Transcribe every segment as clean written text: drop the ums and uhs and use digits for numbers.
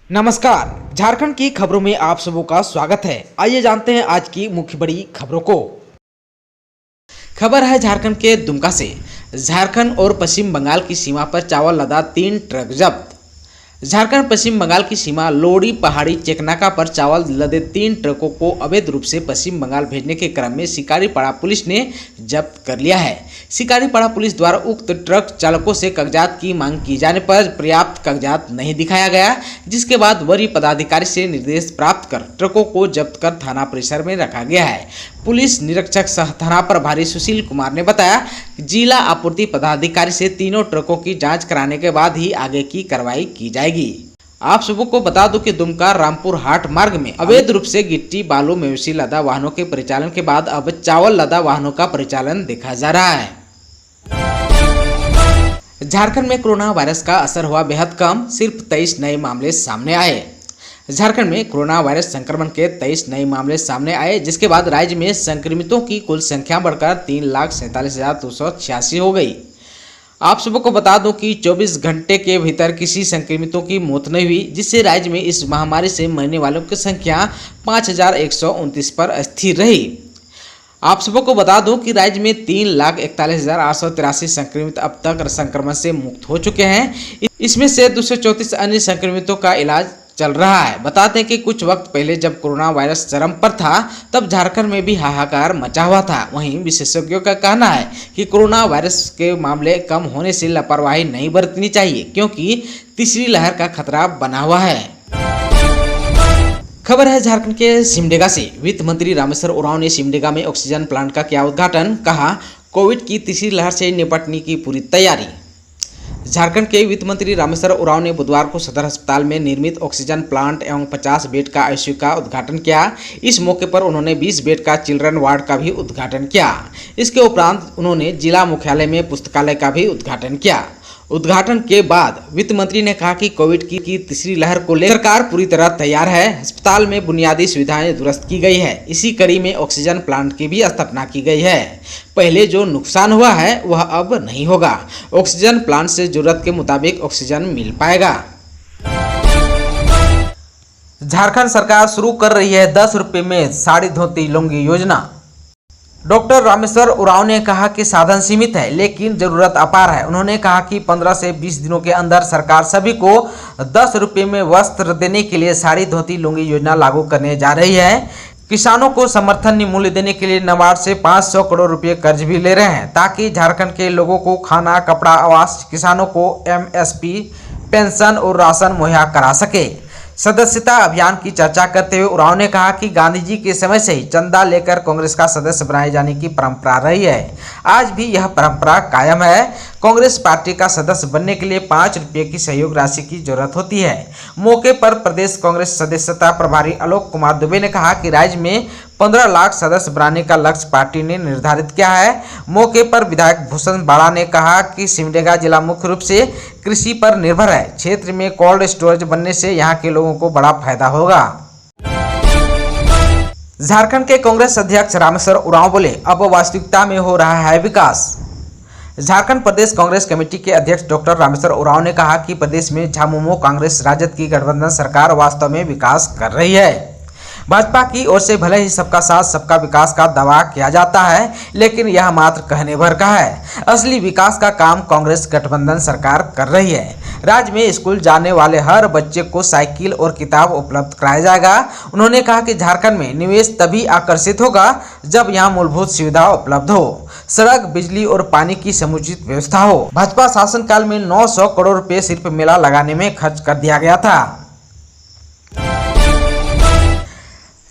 नमस्कार, झारखंड की खबरों में आप सबों का स्वागत है। आइए जानते हैं आज की मुख्य बड़ी खबरों को। खबर है झारखंड के दुमका से। झारखंड और पश्चिम बंगाल की सीमा पर चावल लदा 3 ट्रक जब्त। झारखंड पश्चिम बंगाल की सीमा लोड़ी पहाड़ी चेकनाका पर चावल लदे 3 ट्रकों को अवैध रूप से पश्चिम बंगाल भेजने के क्रम में शिकारीपाड़ा पुलिस ने जब्त कर लिया है। शिकारीपाड़ा पुलिस द्वारा उक्त ट्रक चालकों से कागजात की मांग की जाने पर पर्याप्त कागजात नहीं दिखाया गया, जिसके बाद वरीय पदाधिकारी से निर्देश प्राप्त कर ट्रकों को जब्त कर थाना परिसर में रखा गया है। पुलिस निरीक्षक सह थाना प्रभारी सुशील कुमार ने बताया, जिला आपूर्ति पदाधिकारी से तीनों ट्रकों की जांच कराने के बाद ही आगे की कार्रवाई की जाएगी। आप सबों को बता दूं कि दुमका रामपुर हाट मार्ग में अवैध रूप से गिट्टी बालू मवेशी लदा वाहनों के परिचालन के बाद अब चावल लदा वाहनों का परिचालन देखा जा रहा है। झारखंड में कोरोना वायरस का असर हुआ बेहद कम, सिर्फ 23 नए मामले सामने आए। झारखंड में कोरोना वायरस संक्रमण के 23 नए मामले सामने आए, जिसके बाद राज्य में संक्रमितों की कुल संख्या बढ़कर 3,47,286 हो गई। आप सबको को बता दूं कि 24 घंटे के भीतर किसी संक्रमितों की मौत नहीं हुई, जिससे राज्य में इस महामारी से मरने वालों की संख्या 5,129 पर स्थिर रही। आप सबको बता दूं कि राज्य में 3,41,883 संक्रमित अब तक संक्रमण से मुक्त हो चुके हैं। इसमें से 234 अन्य संक्रमितों का इलाज चल रहा है। बताते हैं कि कुछ वक्त पहले जब कोरोना वायरस चरम पर था, तब झारखंड में भी हाहाकार मचा हुआ था। वहीं विशेषज्ञों का कहना है कि कोरोना वायरस के मामले कम होने से लापरवाही नहीं बरतनी चाहिए, क्योंकि तीसरी लहर का खतरा बना हुआ है। खबर है झारखंड के सिमडेगा से। वित्त मंत्री रामेश्वर उरांव ने सिमडेगा में ऑक्सीजन प्लांट का किया उद्घाटन। कहा, कोविड की तीसरी लहर से निपटने की पूरी तैयारी। झारखंड के वित्त मंत्री रामेश्वर उरांव ने बुधवार को सदर अस्पताल में निर्मित ऑक्सीजन प्लांट एवं 50 बेड का आईसीयू का उद्घाटन किया। इस मौके पर उन्होंने 20 बेड का चिल्ड्रन वार्ड का भी उद्घाटन किया। इसके उपरांत उन्होंने जिला मुख्यालय में पुस्तकालय का भी उद्घाटन किया। उद्घाटन के बाद वित्त मंत्री ने कहा कि कोविड की तीसरी लहर को लेकर सरकार पूरी तरह तैयार है। अस्पताल में बुनियादी सुविधाएं दुरुस्त की गई है। इसी कड़ी में ऑक्सीजन प्लांट की भी स्थापना की गई है। पहले जो नुकसान हुआ है वह अब नहीं होगा। ऑक्सीजन प्लांट से जरूरत के मुताबिक ऑक्सीजन मिल पाएगा। झारखंड सरकार शुरू कर रही है 10 रुपये में साड़ी धोती लुंगी योजना। डॉक्टर रामेश्वर उरांव ने कहा कि साधन सीमित है, लेकिन जरूरत अपार है। उन्होंने कहा कि 15 से 20 दिनों के अंदर सरकार सभी को 10 रुपये में वस्त्र देने के लिए साड़ी धोती लुंगी योजना लागू करने जा रही है। किसानों को समर्थन मूल्य देने के लिए नाबार्ड से 500 करोड़ रुपए कर्ज भी ले रहे हैं, ताकि झारखंड के लोगों को खाना, कपड़ा, आवास, किसानों को एमएसपी, पेंशन और राशन मुहैया करा सके। सदस्यता अभियान की चर्चा करते हुए उरांव ने कहा कि गांधी जी के समय से ही चंदा लेकर कांग्रेस का सदस्य बनाए जाने की परंपरा रही है। आज भी यह परंपरा कायम है। कांग्रेस पार्टी का सदस्य बनने के लिए 5 रुपये की सहयोग राशि की जरूरत होती है। मौके पर प्रदेश कांग्रेस सदस्यता प्रभारी आलोक कुमार दुबे ने कहा कि राज्य में 15 लाख सदस्य बनाने का लक्ष्य पार्टी ने निर्धारित किया है। मौके पर विधायक भूषण बाड़ा ने कहा कि सिमडेगा जिला मुख्य रूप से कृषि पर निर्भर है। क्षेत्र में कोल्ड स्टोरेज बनने से यहाँ के लोगों को बड़ा फायदा होगा। झारखंड के कांग्रेस अध्यक्ष रामेश्वर उरांव बोले, अब वास्तविकता में हो रहा है विकास। झारखंड प्रदेश कांग्रेस कमेटी के अध्यक्ष डॉक्टर रामेश्वर उरांव ने कहा कि प्रदेश में झामुमो कांग्रेस राजद की गठबंधन सरकार वास्तव में विकास कर रही है। भाजपा की ओर से भले ही सबका साथ सबका विकास का दावा किया जाता है, लेकिन यह मात्र कहने भर का है। असली विकास का काम कांग्रेस गठबंधन सरकार कर रही है। राज्य में स्कूल जाने वाले हर बच्चे को साइकिल और किताब उपलब्ध कराया जाएगा। उन्होंने कहा कि झारखंड में निवेश तभी आकर्षित होगा जब यहाँ मूलभूत सुविधा उपलब्ध हो, सड़क, बिजली और पानी की समुचित व्यवस्था हो। भाजपा शासनकाल में 900 करोड़ रुपए सिर्फ मेला लगाने में खर्च कर दिया गया था।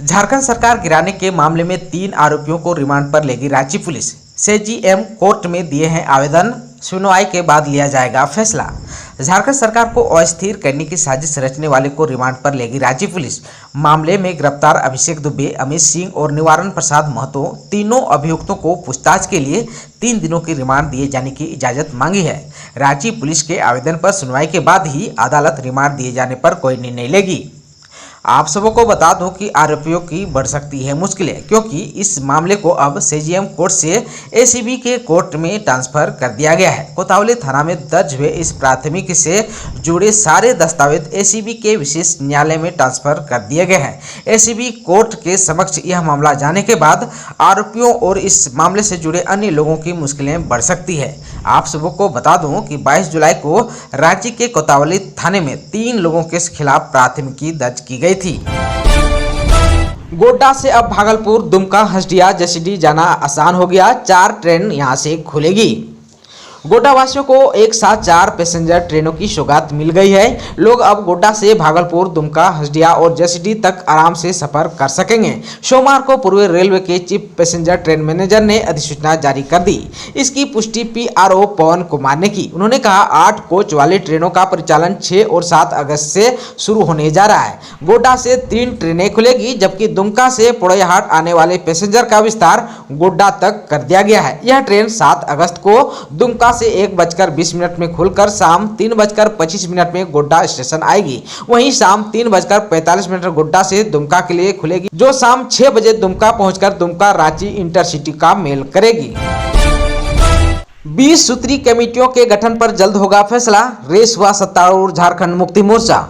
झारखंड सरकार गिराने के मामले में 3 आरोपियों को रिमांड पर लेगी रांची पुलिस। सीजेएम कोर्ट में दिए हैं आवेदन, सुनवाई के बाद लिया जाएगा फैसला। झारखंड सरकार को अस्थिर करने की साजिश रचने वाले को रिमांड पर लेगी रांची पुलिस। मामले में गिरफ्तार अभिषेक दुबे, अमित सिंह और निवारण प्रसाद महतो तीनों अभियुक्तों को पूछताछ के लिए 3 दिनों की रिमांड दिए जाने की इजाजत मांगी है। रांची पुलिस के आवेदन पर सुनवाई के बाद ही अदालत रिमांड दिए जाने पर कोई निर्णय लेगी। आप सबों को बता दूं कि आरोपियों की बढ़ सकती है मुश्किलें, क्योंकि इस मामले को अब सीजीएम कोर्ट से एसीबी के कोर्ट में ट्रांसफर कर दिया गया है। कोतवाली थाना में दर्ज हुए इस प्राथमिकी से जुड़े सारे दस्तावेज एसीबी के विशेष न्यायालय में ट्रांसफर कर दिए गए हैं। एसीबी कोर्ट के समक्ष यह मामला जाने के बाद आरोपियों और इस मामले से जुड़े अन्य लोगों की मुश्किलें बढ़ सकती है। आप सबों को बता दूं कि 22 जुलाई को रांची के कोतवाली थाने में 3 लोगों के खिलाफ प्राथमिकी दर्ज की गई थी। गोड्डा से अब भागलपुर, दुमका, हसदिया, जसीडीह जाना आसान हो गया। 4 ट्रेन यहां से खुलेगी। गोड्डा वासियों को एक साथ 4 पैसेंजर ट्रेनों की सौगात मिल गई है। लोग अब गोड्डा से भागलपुर, दुमका, हसदिया और जसीडीह तक आराम से सफर कर सकेंगे। सोमवार को पूर्व रेलवे के चीफ पैसेंजर ट्रेन मैनेजर ने अधिसूचना जारी कर दी। इसकी पुष्टि पीआरओ पवन कुमार ने की। उन्होंने कहा 8 कोच वाली ट्रेनों का परिचालन 6 और 7 अगस्त से शुरू होने जा रहा है। गोड्डा से 3 ट्रेनें खुलेगी, जबकि दुमका से पोड़ैयाहाट आने वाले पैसेंजर का विस्तार गोड्डा तक कर दिया गया है। यह ट्रेन 7 अगस्त को दुमका से 1:20 में खुलकर शाम 3:25 में गोड्डा स्टेशन आएगी। वहीं शाम 3:45 गोड्डा से दुमका के लिए खुलेगी, जो शाम 6 बजे दुमका पहुंचकर दुमका रांची इंटरसिटी का मेल करेगी। 20 सूत्री कमेटियों के गठन पर जल्द होगा फैसला। रेस हुआ सत्तारूढ़ झारखंड मुक्ति मोर्चा।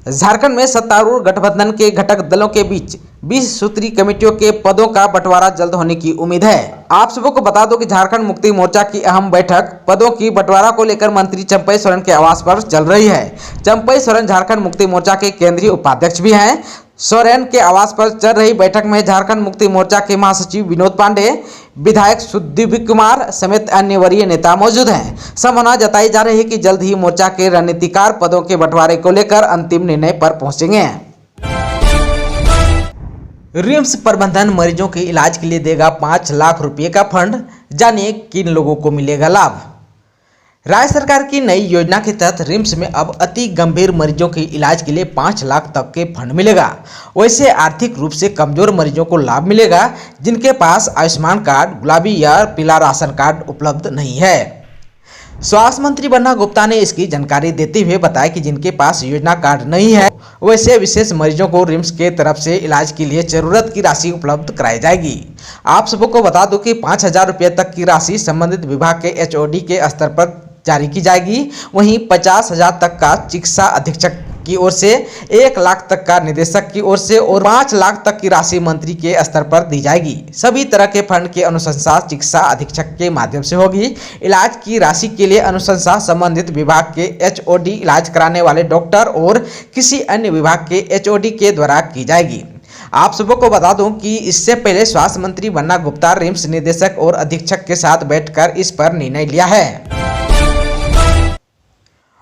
झारखंड में सत्तारूढ़ गठबंधन के घटक दलों के बीच 20 सूत्री कमेटियों के पदों का बंटवारा जल्द होने की उम्मीद है। आप सबों को बता दो कि झारखंड मुक्ति मोर्चा की अहम बैठक पदों की बंटवारा को लेकर मंत्री चंपई सोरेन के आवास पर चल रही है। चंपई सोरेन झारखंड मुक्ति मोर्चा के केंद्रीय उपाध्यक्ष भी हैं। सोरेन के आवास पर चल रही बैठक में झारखंड मुक्ति मोर्चा के महासचिव विनोद पांडे, विधायक सुदीप कुमार समेत अन्य वरीय नेता मौजूद हैं। संभावना जताई जा रही है कि जल्द ही मोर्चा के रणनीतिकार पदों के बंटवारे को लेकर अंतिम निर्णय पर पहुंचेंगे। रिम्स प्रबंधन मरीजों के इलाज के लिए देगा 5 लाख रुपए का फंड। जानिए किन लोगों को मिलेगा लाभ। राज्य सरकार की नई योजना के तहत रिम्स में अब अति गंभीर मरीजों के इलाज के लिए 5 लाख तक के फंड मिलेगा। वैसे आर्थिक रूप से कमजोर मरीजों को लाभ मिलेगा जिनके पास आयुष्मान कार्ड, गुलाबी या पीला राशन कार्ड उपलब्ध नहीं है। स्वास्थ्य मंत्री बन्ना गुप्ता ने इसकी जानकारी देते हुए बताया कि जिनके पास योजना कार्ड नहीं है वैसे विशेष मरीजों को रिम्स के तरफ से इलाज के लिए जरूरत की राशि उपलब्ध कराई जाएगी। आप सबको बता दूं कि 5,000 रुपये तक की राशि संबंधित विभाग के एचओडी के स्तर पर जारी की जाएगी। वहीं 50,000 तक का चिकित्सा अधीक्षक की ओर से, 1 लाख तक का निदेशक की ओर से और 5 लाख तक की राशि मंत्री के स्तर पर दी जाएगी। सभी तरह के फंड की अनुशंसा चिकित्सा अधीक्षक के माध्यम से होगी। इलाज की राशि के लिए अनुशंसा संबंधित विभाग के एचओडी, इलाज कराने वाले डॉक्टर और किसी अन्य विभाग के एचओडी के द्वारा की जाएगी। आप सबों को बता दूं कि इससे पहले स्वास्थ्य मंत्री बन्ना गुप्ता रिम्स निदेशक और अधीक्षक के साथ बैठकर इस पर निर्णय लिया है।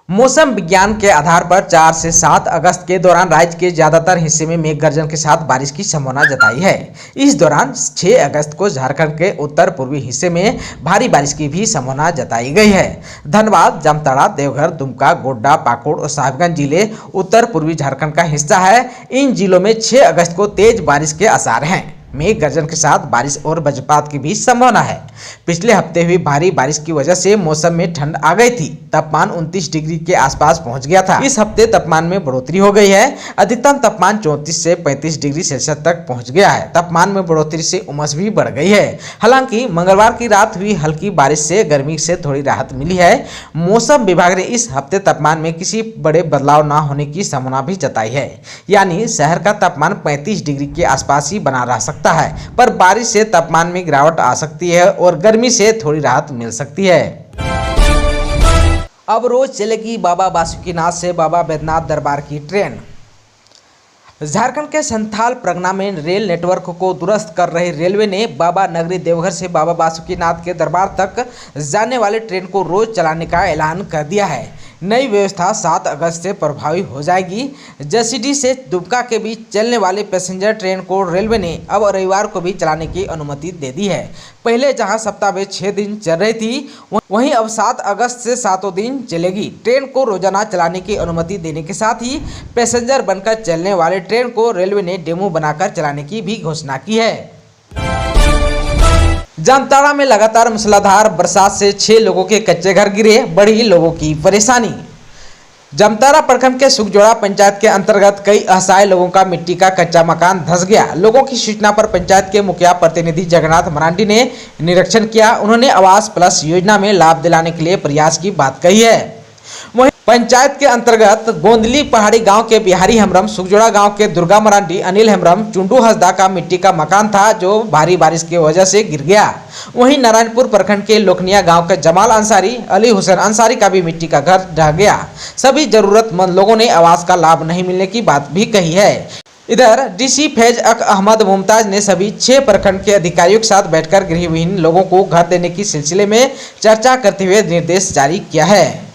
मौसम विज्ञान के आधार पर 4 से 7 अगस्त के दौरान राज्य के ज्यादातर हिस्से में मेघ गर्जन के साथ बारिश की संभावना जताई है। इस दौरान 6 अगस्त को झारखंड के उत्तर पूर्वी हिस्से में भारी बारिश की भी संभावना जताई गई है। धनबाद, जामताड़ा, देवघर, दुमका, गोड्डा, पाकुड़ और साहिबगंज जिले उत्तर पूर्वी झारखंड का हिस्सा है। इन जिलों में 6 अगस्त को तेज बारिश के आसार हैं। मेघ गर्जन के साथ बारिश और वज्रपात की भी संभावना है। पिछले हफ्ते हुई भारी बारिश की वजह से मौसम में ठंड आ गई थी। तापमान 29 डिग्री के आसपास पहुंच गया था। इस हफ्ते तापमान में बढ़ोतरी हो गई है। अधिकतम तापमान 34 से 35 डिग्री सेल्सियस तक पहुंच गया है। तापमान में बढ़ोतरी से उमस भी बढ़ गई है। हालांकि मंगलवार की रात हुई हल्की बारिश से गर्मी से थोड़ी राहत मिली है। मौसम विभाग ने इस हफ्ते तापमान में किसी बड़े बदलाव न होने की संभावना भी जताई है। यानी शहर का तापमान 35 डिग्री के आसपास ही बना रह सकता है, पर बारिश से तापमान में गिरावट आ सकती है और गर्मी से थोड़ी राहत मिल सकती है। अब रोज चलेगी बाबा बासुकीनाथ से बाबा बैद्यनाथ दरबार की ट्रेन। झारखंड के संथाल परगना में रेल नेटवर्क को दुरुस्त कर रही रेलवे ने बाबा नगरी देवघर से बाबा बासुकीनाथ के दरबार तक जाने वाली ट्रेन को रोज चलाने का ऐलान कर दिया है। नई व्यवस्था 7 अगस्त से प्रभावी हो जाएगी। जसीडीह से दुमका के बीच चलने वाले पैसेंजर ट्रेन को रेलवे ने अब रविवार को भी चलाने की अनुमति दे दी है। पहले जहां सप्ताह में 6 दिन चल रही थी, वहीं अब 7 अगस्त से 7 दिन चलेगी। ट्रेन को रोजाना चलाने की अनुमति देने के साथ ही पैसेंजर बनकर चलने वाले ट्रेन को रेलवे ने डेमो बनाकर चलाने की भी घोषणा की है। जामताड़ा में लगातार मूसलाधार बरसात से 6 लोगों के कच्चे घर गिरे, बढ़ी लोगों की परेशानी। जामताड़ा प्रखंड के सुखजोड़ा पंचायत के अंतर्गत कई असहाय लोगों का मिट्टी का कच्चा मकान धंस गया। लोगों की सूचना पर पंचायत के मुखिया प्रतिनिधि जगन्नाथ मरांडी ने निरीक्षण किया। उन्होंने आवास प्लस योजना में लाभ दिलाने के लिए प्रयास की बात कही है। वहीं पंचायत के अंतर्गत गोंदली पहाड़ी गांव के बिहारी हेम्ब्रम, सुखजोड़ा गांव के दुर्गा मरांडी, अनिल हेम्ब्रम, चुंडू हंसदा का मिट्टी का मकान था जो भारी बारिश की वजह से गिर गया। वहीं नारायणपुर प्रखंड के लोकनिया गांव के जमाल अंसारी, अली हुसैन अंसारी का भी मिट्टी का घर ढह गया। सभी जरूरतमंद लोगों ने आवास का लाभ नहीं मिलने की बात भी कही है। इधर डीसी फैज अक अहमद मुमताज ने सभी 6 प्रखंड के अधिकारियों के साथ बैठकर गृहविहीन लोगों को घर देने की सिलसिले में चर्चा करते हुए निर्देश जारी किया है।